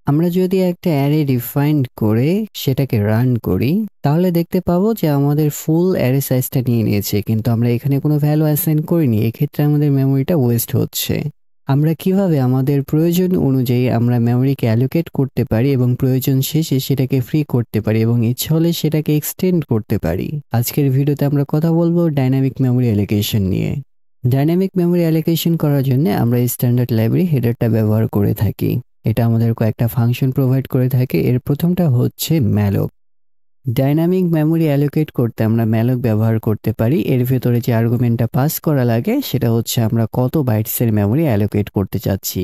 আমরা যদি একটা অ্যারে ডিফাইন করে সেটাকে রান করি তাহলে দেখতে পাবো যে আমাদের ফুল অ্যারে সাইজটা নিয়ে নিয়েছে, কিন্তু আমরা এখানে কোনো ভ্যালু অ্যাসাইন করিনি। এক্ষেত্রে আমাদের মেমোরিটা ওয়েস্ট হচ্ছে। আমরা কিভাবে আমাদের প্রয়োজন অনুযায়ী আমরা মেমোরিকে অ্যালোকেট করতে পারি এবং প্রয়োজন শেষে সেটাকে ফ্রি করতে পারি এবং ইচ্ছা হলে সেটাকে এক্সটেন্ড করতে পারি, আজকের ভিডিওতে আমরা কথা বলবো ডাইনামিক মেমোরি অ্যালোকেশন নিয়ে। ডাইনামিক মেমোরি অ্যালোকেশন করার জন্য আমরা স্ট্যান্ডার্ড লাইব্রেরি হেডারটা ব্যবহার করে থাকি। এটা আমাদের কয়েকটা ফাংশন প্রোভাইড করে থাকে। এর প্রথমটা হচ্ছে ম্যালক। ডাইনামিক মেমোরি অ্যালোকেট করতে আমরা ম্যালক ব্যবহার করতে পারি। এর ভেতরে যে আর্গুমেন্টটা পাস করা লাগে সেটা হচ্ছে আমরা কত বাইটসের মেমোরি অ্যালোকেট করতে চাচ্ছি।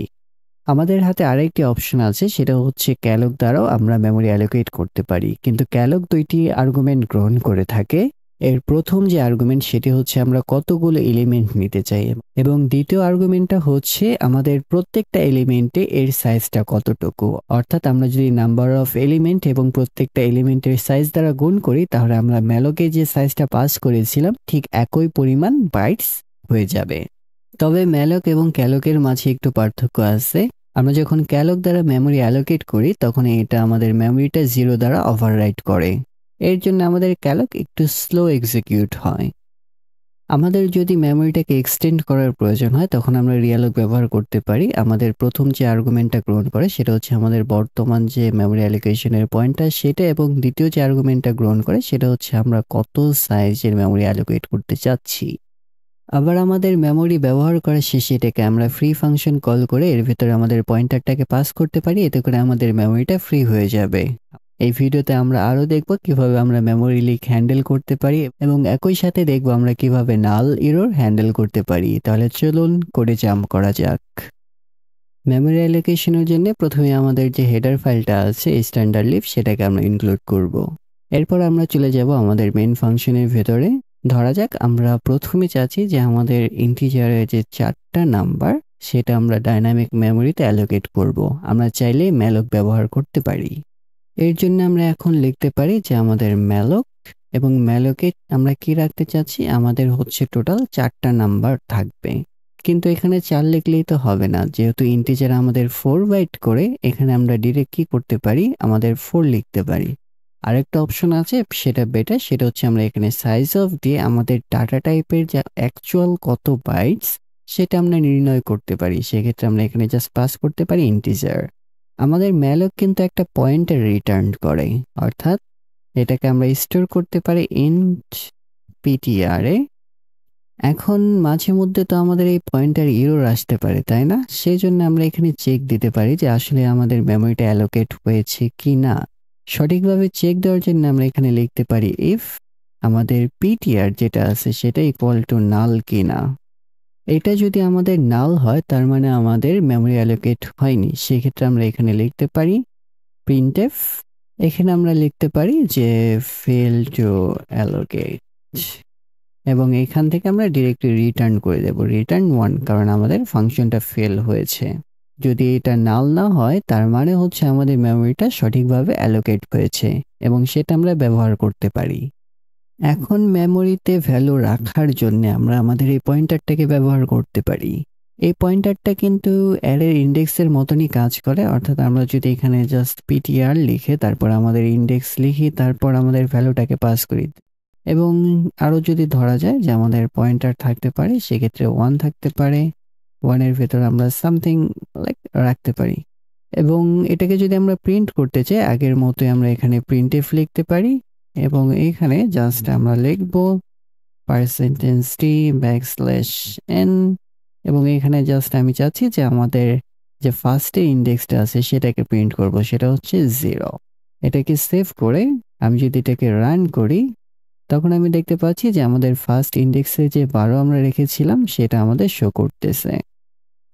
আমাদের হাতে আরেকটি অপশন আছে, সেটা হচ্ছে ক্যালক দ্বারাও আমরা মেমোরি অ্যালোকেট করতে পারি, কিন্তু ক্যালক দুইটি আর্গুমেন্ট গ্রহণ করে থাকে। এর প্রথম যে আর্গুমেন্ট সেটি হচ্ছে আমরা কতগুলো এলিমেন্ট নিতে চাই, এবং দ্বিতীয় আর্গুমেন্টটা হচ্ছে আমাদের প্রত্যেকটা এলিমেন্টে এর সাইজটা কতটুকু। অর্থাৎ আমরা যদি নাম্বার অফ এলিমেন্ট এবং প্রত্যেকটা এলিমেন্টের সাইজ দ্বারা গুণ করি তাহলে আমরা ম্যালকে যে সাইজটা পাস করেছিলাম ঠিক একই পরিমাণ বাইটস হয়ে যাবে। তবে ম্যালক এবং ক্যালকের মাঝে একটু পার্থক্য আছে। আমরা যখন ক্যালক দ্বারা মেমোরি অ্যালোকেট করি তখন এটা আমাদের মেমোরিটা 0 দ্বারা ওভাররাইট করে। এর জন্য আমাদের ক্যালক একটু স্লো এক্সিকিউট হয়। আমাদের যদি মেমোরিটাকে এক্সটেন্ড করার প্রয়োজন হয় তখন আমরা রিয়ালক ব্যবহার করতে পারি। আমাদের প্রথম যে আর্গুমেন্টটা গ্রহণ করে সেটা হচ্ছে আমাদের বর্তমান যে মেমোরি অ্যালোকেশনের পয়েন্টটা সেটা, এবং দ্বিতীয় যে আর্গুমেন্টটা গ্রহণ করে সেটা হচ্ছে আমরা কত সাইজের মেমোরি অ্যালোকেট করতে চাচ্ছি। আবার আমাদের মেমোরি ব্যবহার করার শেষে এটাকে আমরা ফ্রি ফাংশন কল করে এর ভিতরে আমাদের পয়েন্টারটাকে পাস করতে পারি, এতে করে আমাদের মেমোরিটা ফ্রি হয়ে যাবে। এই ভিডিওতে আমরা আরো দেখব কিভাবে আমরা মেমোরি লিক হ্যান্ডেল করতে পারি এবং একই সাথে দেখব আমরা কিভাবে নাল এরর হ্যান্ডেল করতে পারি। তাহলে চলুন কোডে জাম্প করা যাক। মেমোরি অ্যালোকেশনের জন্য প্রথমে আমাদের যে হেডার ফাইলটা আছে স্ট্যান্ডার্ড লিব সেটাকে আমরা ইনক্লুড করব। এরপর আমরা চলে যাব আমাদের মেইন ফাংশনের ভেতরে। ধরা যাক আমরা প্রথমে চাচ্ছি যে আমাদের ইন্টিজারের যে 4টা নাম্বার সেটা আমরা ডাইনামিক মেমোরিতে অ্যালোকেট করব। আমরা চাইলে ম্যালক ব্যবহার করতে পারি। এর জন্য আমরা এখন লিখতে পারি যে আমাদের ম্যালক, এবং ম্যালকে আমরা কি রাখতে চাচ্ছি, আমাদের হচ্ছে টোটাল 4টা নাম্বার থাকবে। কিন্তু এখানে 4 লিখলেই তো হবে না, যেহেতু ইন্টিজার আমাদের 4 বাইট করে, এখানে আমরা ডিরেক্ট কি করতে পারি, আমাদের 4 লিখতে পারি। আরেকটা অপশন আছে সেটা বেটার, সেটা হচ্ছে আমরা এখানে সাইজ অফ দিয়ে আমাদের ডাটা টাইপের যে অ্যাকচুয়াল কত বাইটস সেটা আমরা নির্ণয় করতে পারি। সেক্ষেত্রে আমরা এখানে জাস্ট পাস করতে পারি ইন্টিজার। আমাদের ম্যালক কিন্তু একটা পয়েন্টার রিটার্ন করে, অর্থাৎ এটাকে আমরা স্টোর করতে পারি ইন্ট পিটিআর এ। এখন মাঝে মধ্যে তো আমাদের এই পয়েন্টার এরর আসতে পারে, তাই না? সেই জন্য আমরা এখানে চেক দিতে পারি যে আসলে আমাদের মেমোরিটা অ্যালোকেট হয়েছে কি না। সঠিকভাবে চেক দেওয়ার জন্য আমরা এখানে লিখতে পারি ইফ আমাদের পিটিআর যেটা আছে সেটা ইকুয়াল টু নাল কিনা। এটা যদি আমাদের নাল হয় তার মানে আমাদের মেমোরি অ্যালোকেট হয়নি। সেক্ষেত্রে আমরা এখানে লিখতে পারি প্রিন্টএফ। এখানে আমরা লিখতে পারি যে ফেল টু অ্যালোকেট, এবং এখান থেকে আমরা ডিরেক্টলি রিটার্ন করে দেব রিটার্ন 1, কারণ আমাদের ফাংশনটা ফেল হয়েছে। যদি এটা নাল না হয় তার মানে হচ্ছে আমাদের মেমোরিটা সঠিকভাবে অ্যালোকেট হয়েছে এবং সেটা আমরা ব্যবহার করতে পারি। এখন মেমোরিতে ভ্যালু রাখার জন্য আমরা আমাদের এই পয়েন্টারটাকে ব্যবহার করতে পারি। এই পয়েন্টারটা কিন্তু অ্যারের ইন্ডেক্সের মতনই কাজ করে, অর্থাৎ আমরা যদি এখানে জাস্ট পিটিআর লিখে তারপর আমাদের ইন্ডেক্স লিখি, তারপর আমাদের ভ্যালুটাকে পাস করি, এবং আরও যদি ধরা যায় যে আমাদের পয়েন্টার থাকতে পারে সেক্ষেত্রে 1 থাকতে পারে, 1-এর ভেতর আমরা সামথিং লাইক রাখতে পারি। এবং এটাকে যদি আমরা প্রিন্ট করতে চাই আগের মতোই আমরা এখানে প্রিন্টএফ লিখতে পারি, এবং এখানে জাস্ট আমরা লিখব %t\n, এবং এখানে জাস্ট আমি চাচ্ছি যে আমাদের যে ফার্স্টে ইন্ডেক্সটা আছে সেটাকে প্রিন্ট করব, সেটা হচ্ছে 0। এটাকে সেভ করে আমি যদি এটাকে রান করি তখন আমি দেখতে পাচ্ছি যে আমাদের ফার্স্ট ইন্ডেক্সে যে 12 আমরা রেখেছিলাম সেটা আমাদের শো করতেছে।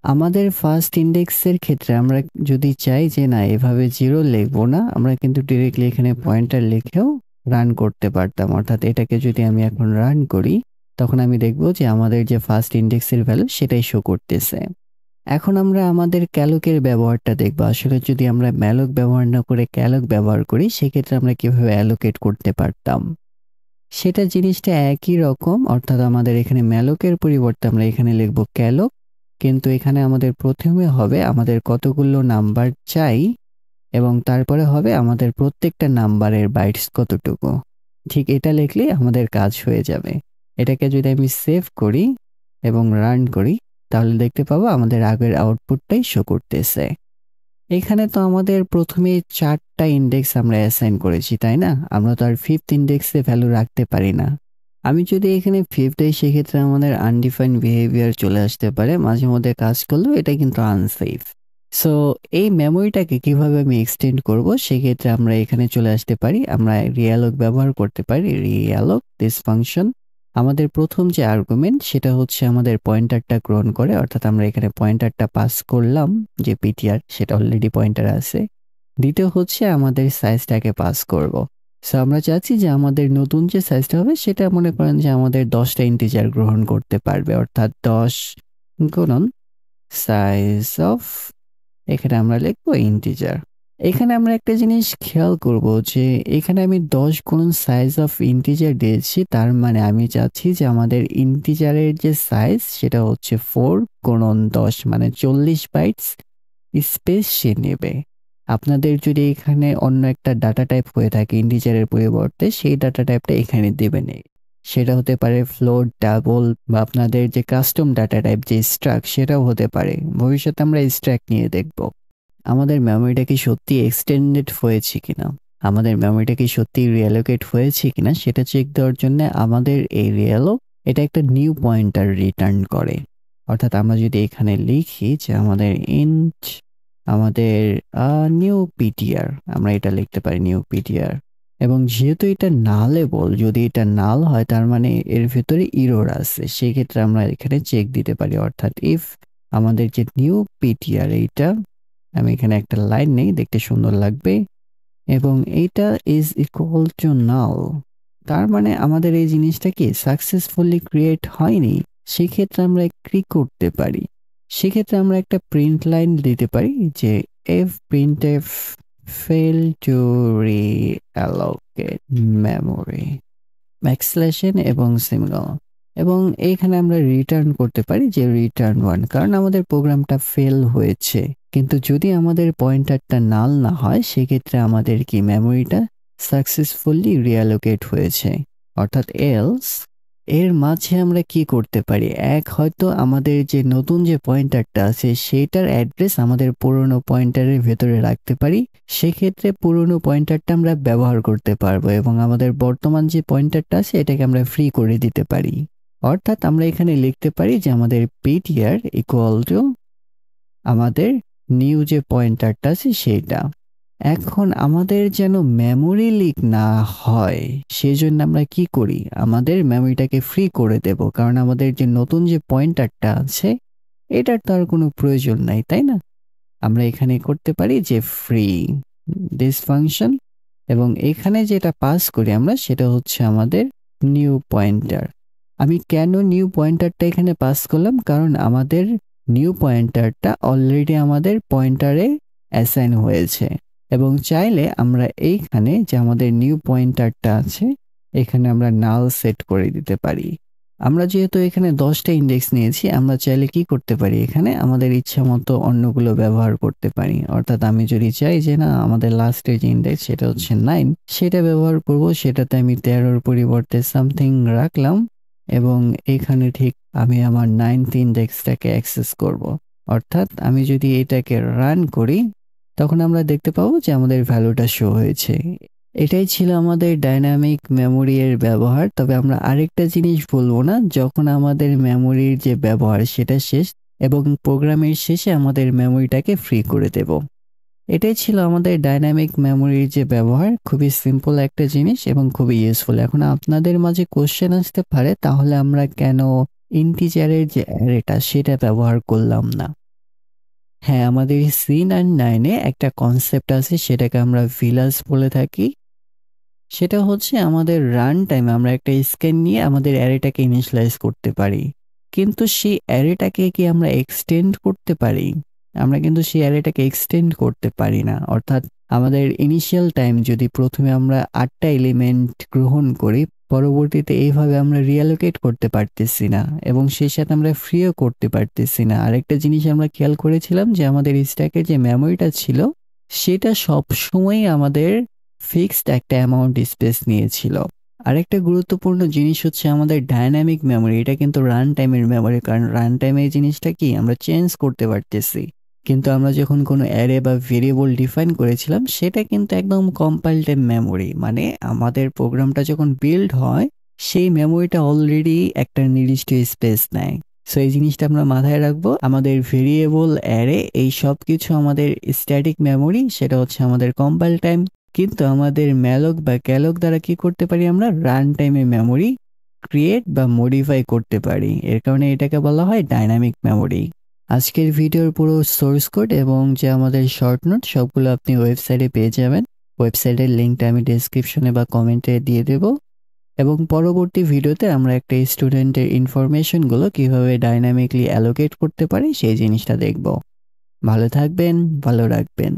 আমাদের ফার্স্ট ইন্ডেক্সের ক্ষেত্রে আমরা যদি চাই যে না এভাবে 0 লিখবো না, আমরা কিন্তু ডিরেক্টলি এখানে পয়েন্টার লিখেও রান করতে পারতাম। অর্থাৎ এটাকে যদি আমি এখন রান করি তখন আমি দেখব যে আমাদের যে ফার্স্ট ইন্ডেক্সের ভ্যালু সেটাই শো করতেছে। এখন আমরা আমাদের ক্যালকের ব্যবহারটা দেখব। আসলে যদি আমরা ম্যালক ব্যবহার না করে ক্যালক ব্যবহার করি সেক্ষেত্রে আমরা কিভাবে অ্যালোকেট করতে পারতাম। সেটা জিনিসটা একই রকম, অর্থাৎ আমাদের এখানে ম্যালকের পরিবর্তে আমরা এখানে লিখব ক্যালক, কিন্তু এখানে আমাদের প্রথমে হবে আমাদের কতগুলো নাম্বার চাই এবং তারপরে হবে আমাদের প্রত্যেকটা নাম্বারের বাইটস কতটুকু। ঠিক এটা লিখলেই আমাদের কাজ হয়ে যাবে। এটাকে যদি আমি সেভ করি এবং রান করি তাহলে দেখতে পাবো আমাদের আগের আউটপুটটাই শো করতেছে। এখানে তো আমাদের প্রথমে 4টা ইন্ডেক্স আমরা অ্যাসাইন করেছি, তাই না? আমরা তো আর 5th ইন্ডেক্সে ভ্যালু রাখতে পারি না। আমি যদি এখানে 5th দেই সেক্ষেত্রে আমাদের আনডিফাইন্ড বিহেভিয়ার চলে আসতে পারে, মাঝে মধ্যে কাজ করলেও এটা কিন্তু আনসেফ। সো এই মেমোরিটাকে কিভাবে আমি এক্সটেন্ড করব, সেক্ষেত্রে আমরা এখানে চলে আসতে পারি। আমরা রিয়ালগ ব্যবহার করতে পারি। রিয়ালগ দিস ফাংশন আমাদের প্রথম যে আর্গুমেন্ট সেটা হচ্ছে আমাদের পয়েন্টারটা গ্রহণ করে, অর্থাৎ আমরা এখানে পয়েন্টারটা পাস করলাম যে পিটিআর সেটা অলরেডি পয়েন্টার আছে। দ্বিতীয় হচ্ছে আমাদের সাইজটাকে পাস করব। সো আমরা চাচ্ছি যে আমাদের নতুন যে সাইজটা হবে সেটা মনে করেন যে আমাদের 10টা ইন্টিজার গ্রহণ করতে পারবে, অর্থাৎ 10 গুণন সাইজ অফ, এখানে আমরা লিখবো ইন্টিজার। এখানে আমরা একটা জিনিস খেয়াল করব যে এখানে আমি 10 গুণন সাইজ অফ ইন্টিজার দিয়েছি, তার মানে আমি চাচ্ছি যে আমাদের ইন্টিজারের যে সাইজ সেটা হচ্ছে 4 গুণন 10 মানে 40 বাইটস স্পেস সে নেবে। আপনাদের যদি এখানে অন্য একটা ডাটা টাইপ হয়ে থাকে ইন্টিজারের পরিবর্তে, সেই ডাটা টাইপটা এখানে দেবেন। সেটা হতে পারে ফ্লোট, ডাবল, বা আপনাদের যে কাস্টম ডাটা টাইপ যে স্ট্রাক সেটাও হতে পারে। ভবিষ্যতে আমরা স্ট্রাক নিয়ে দেখব। আমাদের মেমোরিটা কি সত্যি এক্সটেন্ডেড হয়েছে কিনা, আমাদের মেমোরিটা কি সত্যি রিঅ্যালোকেট হয়েছে কিনা সেটা চেক দেওয়ার জন্য আমাদের এই রিঅ্যালোক এটা একটা নিউ পয়েন্টার রিটার্ন করে। অর্থাৎ আমরা যদি এখানে লিখি যে আমাদের ইন্ট আমাদের নিউ পিটিআর, আমরা এটা লিখতে পারি নিউ পিটিআর। এবং যেহেতু এটা নালেবল, যদি এটা নাল হয় তার মানে এর ভিতরে ইরর আছে, সেক্ষেত্রে আমরা এখানে চেক দিতে পারি। অর্থাৎ ইফ আমাদের যে নিউ পিটিআর এইটা, আমি এখানে একটা লাইন নেই, দেখতে সুন্দর লাগবে, এবং এইটা ইজ ইকুয়াল টু নাল, তার মানে আমাদের এই জিনিসটা কি সাকসেসফুলি ক্রিয়েট হয়নি। সেক্ষেত্রে আমরা কি করতে পারি, সেক্ষেত্রে আমরা একটা প্রিন্ট লাইন দিতে পারি যে fprintf fail to reallocate memory backslash n এবং সিমিলার, এবং এইখানে আমরা রিটার্ন করতে পারি যে রিটার্ন 1, কারণ আমাদের প্রোগ্রামটা ফেল হয়েছে। কিন্তু যদি আমাদের পয়েন্টারটা নাল না হয় সেক্ষেত্রে আমাদের কি মেমোরিটা সাকসেসফুলি রিঅ্যালোকেট হয়েছে। অর্থাৎ এলস এর মাঝে আমরা কি করতে পারি, হয়তো আমাদের যে নতুন যে পয়েন্টারটা আছে সেটার অ্যাড্রেস আমাদের পুরনো পয়েন্টারের ভেতরে রাখতে পারি। সেক্ষেত্রে পুরনো পয়েন্টারটা আমরা ব্যবহার করতে পারবো এবং আমাদের বর্তমান যে পয়েন্টারটা আছে এটাকে আমরা ফ্রি করে দিতে পারি। অর্থাৎ আমরা এখানে লিখতে পারি যে আমাদের পিটিআর ইকুয়াল টু আমাদের নিউ যে পয়েন্টারটা আছে সেইটা। এখন আমাদের যেন মেমোরি লিক না হয় সেজন্য আমরা কি করি, আমাদের মেমোরিটাকে ফ্রি করে দেব, কারণ আমাদের যে নতুন যে পয়েন্টারটা আছে এটার তো আর কোনো প্রয়োজন নাই, তাই না? আমরা এখানে করতে পারি যে ফ্রি দিস ফাংশন, এবং এখানে যেটা পাস করি আমরা সেটা হচ্ছে আমাদের নিউ পয়েন্টার। আমি কেন নিউ পয়েন্টারটা এখানে পাস করলাম, কারণ আমাদের নিউ পয়েন্টারটা অলরেডি আমাদের পয়েন্টারে অ্যাসাইন হয়েছে, এবং চাইলে আমরা এইখানে যে আমাদের নিউ পয়েন্টারটা আছে এখানে আমরা নাল সেট করে দিতে পারি। আমরা যেহেতু এখানে 10টা ইন্ডেক্স নিয়েছি, আমরা চাইলে কি করতে পারি, এখানে আমাদের ইচ্ছা মতো অন্যগুলো ব্যবহার করতে পারি। অর্থাৎ আমি যদি চাই যে না আমাদের লাস্টের যে ইন্ডেক্স সেটা হচ্ছে 9, সেটা ব্যবহার করব, সেটাতে আমি 13-র পরিবর্তে সামথিং রাখলাম, এবং এখানে ঠিক আমি আমার 9th ইন্ডেক্সটাকে অ্যাক্সেস করব। অর্থাৎ আমি যদি এটাকে রান করি তখন আমরা দেখতে পাবো যে আমাদের ভ্যালুটা শো হয়েছে। এটাই ছিল আমাদের ডাইনামিক মেমোরি এর ব্যবহার। তবে আমরা আরেকটা জিনিস বলবো না, যখন আমাদের মেমোরির যে ব্যবহার সেটা শেষ এবং প্রোগ্রামের শেষে আমাদের মেমোরিটাকে ফ্রি করে দেব। এটাই ছিল আমাদের ডাইনামিক মেমোরির যে ব্যবহার। খুবই সিম্পল একটা জিনিস এবং খুবই ইউজফুল। এখন আপনাদের মাঝে কোশ্চেন আসতে পারে তাহলে আমরা কেন ইন্টিজারের যে অ্যারেটা সেটা ব্যবহার করলাম না। হ্যাঁ, আমাদের C9 একটা কনসেপ্ট আছে, সেটাকে আমরা ভিলাস বলে থাকি। সেটা হচ্ছে আমাদের রান টাইমে আমরা একটা স্ক্যান নিয়ে আমাদের অ্যারেটাকে ইনিশিয়ালাইজ করতে পারি, কিন্তু সেই অ্যারেটাকে কি আমরা এক্সটেন্ড করতে পারি? আমরা কিন্তু সেই অ্যারেটাকে এক্সটেন্ড করতে পারি না। অর্থাৎ আমাদের ইনিশিয়াল টাইম যদি প্রথমে আমরা 8টা এলিমেন্ট গ্রহণ করি, পরবর্তীতে এইভাবে আমরা রিঅ্যালোকেট করতে পারতেছি না এবং সেই সাথে আমরা ফ্রিও করতে পারতেছি না। আরেকটা জিনিস আমরা খেয়াল করেছিলাম যে আমাদের স্ট্যাকের যে মেমোরিটা ছিল সেটা সবসময় আমাদের ফিক্সড একটা অ্যামাউন্ট স্পেস নিয়েছিল। আরেকটা গুরুত্বপূর্ণ জিনিস হচ্ছে আমাদের ডায়নামিক মেমোরি। এটা কিন্তু রান টাইমের মেমোরি, কারণ রান টাইমে এই জিনিসটা কি আমরা চেঞ্জ করতে পারতেছি। কিন্তু আমরা যখন কোনো অ্যারে বা ভেরিয়েবল ডিফাইন করেছিলাম সেটা কিন্তু একদম কম্পাইল টাইম মেমোরি, মানে আমাদের প্রোগ্রামটা যখন বিল্ড হয় সেই মেমোরিটা অলরেডি একটা নির্দিষ্ট স্পেস নেয়। সো এই জিনিসটা আমরা মাথায় রাখবো। আমাদের ভেরিয়েবল, অ্যারে এই সব কিছু আমাদের স্ট্যাটিক মেমোরি, সেটা হচ্ছে আমাদের কম্পাইল টাইম। কিন্তু আমাদের ম্যালক বা ক্যালক দ্বারা কি করতে পারি, আমরা রান টাইমে মেমোরি ক্রিয়েট বা মডিফাই করতে পারি। এর কারণে এটাকে বলা হয় ডাইনামিক মেমোরি। আজকের ভিডিওর পুরো সোর্স কোড এবং যে আমাদের শর্ট নোট সবগুলো আপনি ওয়েবসাইটে পেয়ে যাবেন। ওয়েবসাইটের লিঙ্কটা আমি ডেসক্রিপশনে বা কমেন্টে দিয়ে দেব। এবং পরবর্তী ভিডিওতে আমরা একটা স্টুডেন্টের ইনফরমেশনগুলো কিভাবে ডাইনামিকলি অ্যালোকেট করতে পারি সেই জিনিসটা দেখব। ভালো থাকবেন, ভালো রাখবেন।